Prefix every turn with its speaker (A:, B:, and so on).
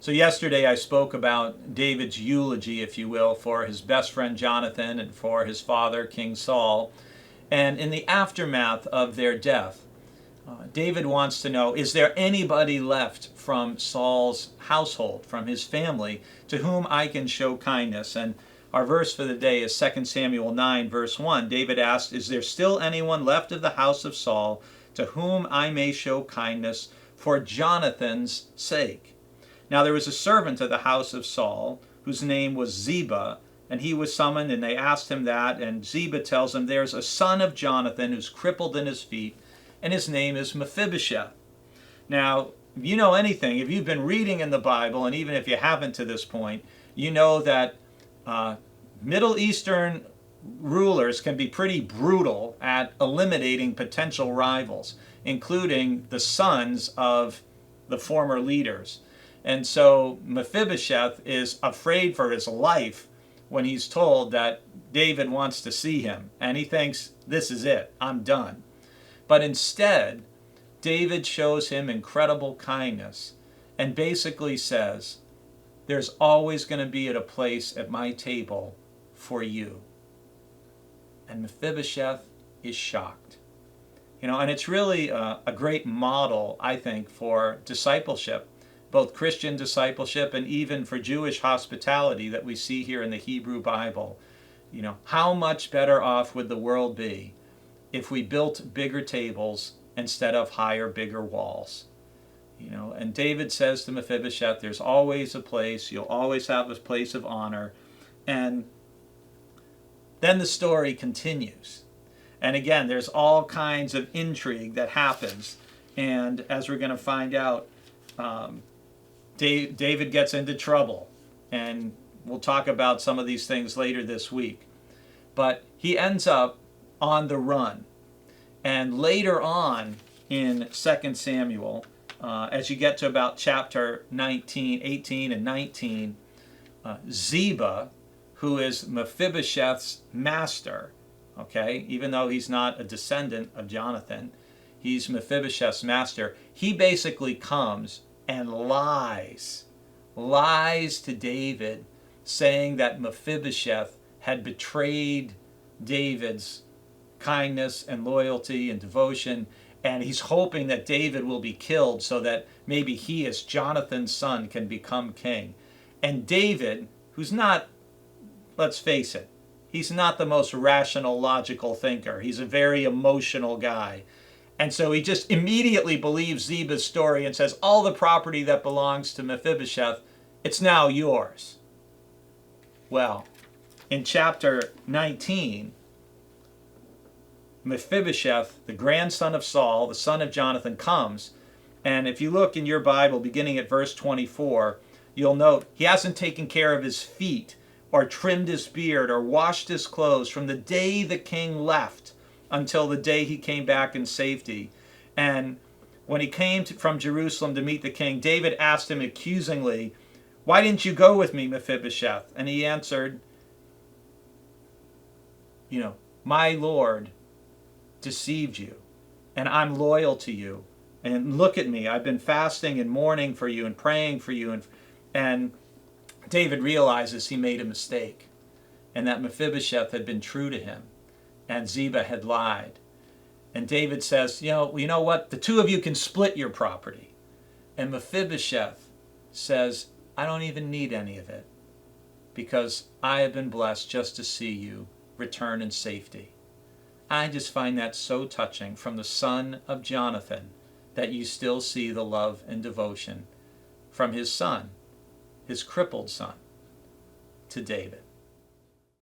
A: So yesterday I spoke about David's eulogy, if you will, for his best friend Jonathan and for his father, King Saul. And in the aftermath of their death, David wants to know, is there anybody left from Saul's household, from his family, to whom I can show kindness? And our verse for the day is 2 Samuel 9, verse 1. David asked, is there still anyone left of the house of Saul to whom I may show kindness for Jonathan's sake? Now there was a servant of the house of Saul, whose name was Ziba, and he was summoned, and they asked him that, and Ziba tells him, there's a son of Jonathan who's crippled in his feet, and his name is Mephibosheth. Now, if you know anything, if you've been reading in the Bible, and even if you haven't to this point, you know that Middle Eastern rulers can be pretty brutal at eliminating potential rivals, including the sons of the former leaders. And so Mephibosheth is afraid for his life when he's told that David wants to see him. And he thinks, this is it, I'm done. But instead, David shows him incredible kindness and basically says, there's always going to be at a place at my table for you. And Mephibosheth is shocked. And it's really a great model, I think, for discipleship, both Christian discipleship and even for Jewish hospitality that we see here in the Hebrew Bible. How much better off would the world be if we built bigger tables instead of higher, bigger walls? And David says to Mephibosheth, there's always a place, you'll always have a place of honor. And then the story continues. And again, there's all kinds of intrigue that happens. And as we're going to find out, David gets into trouble. And we'll talk about some of these things later this week. But he ends up on the run. And later on in 2 Samuel, as you get to about chapter 19, 18 and 19, Ziba, who is Mephibosheth's master, okay, even though he's not a descendant of Jonathan, he's Mephibosheth's master, he basically comes and lies to David, saying that Mephibosheth had betrayed David's kindness and loyalty and devotion, and he's hoping that David will be killed so that maybe he, as Jonathan's son, can become king. And David, who's not, let's face it, he's not the most rational, logical thinker. He's a very emotional guy. And so he just immediately believes Ziba's story and says, all the property that belongs to Mephibosheth, it's now yours. Well, in chapter 19, Mephibosheth, the grandson of Saul, the son of Jonathan, comes. And if you look in your Bible, beginning at verse 24, you'll note he hasn't taken care of his feet or trimmed his beard or washed his clothes from the day the king left until the day he came back in safety. And when he came from Jerusalem to meet the king, David asked him accusingly, why didn't you go with me, Mephibosheth? And he answered, my Lord deceived you, and I'm loyal to you. And look at me, I've been fasting and mourning for you and praying for you. And David realizes he made a mistake, and that Mephibosheth had been true to him, and Ziba had lied. And David says, you know what? The two of you can split your property. And Mephibosheth says, I don't even need any of it, because I have been blessed just to see you return in safety. I just find that so touching from the son of Jonathan, that you still see the love and devotion from his son, his crippled son, to David.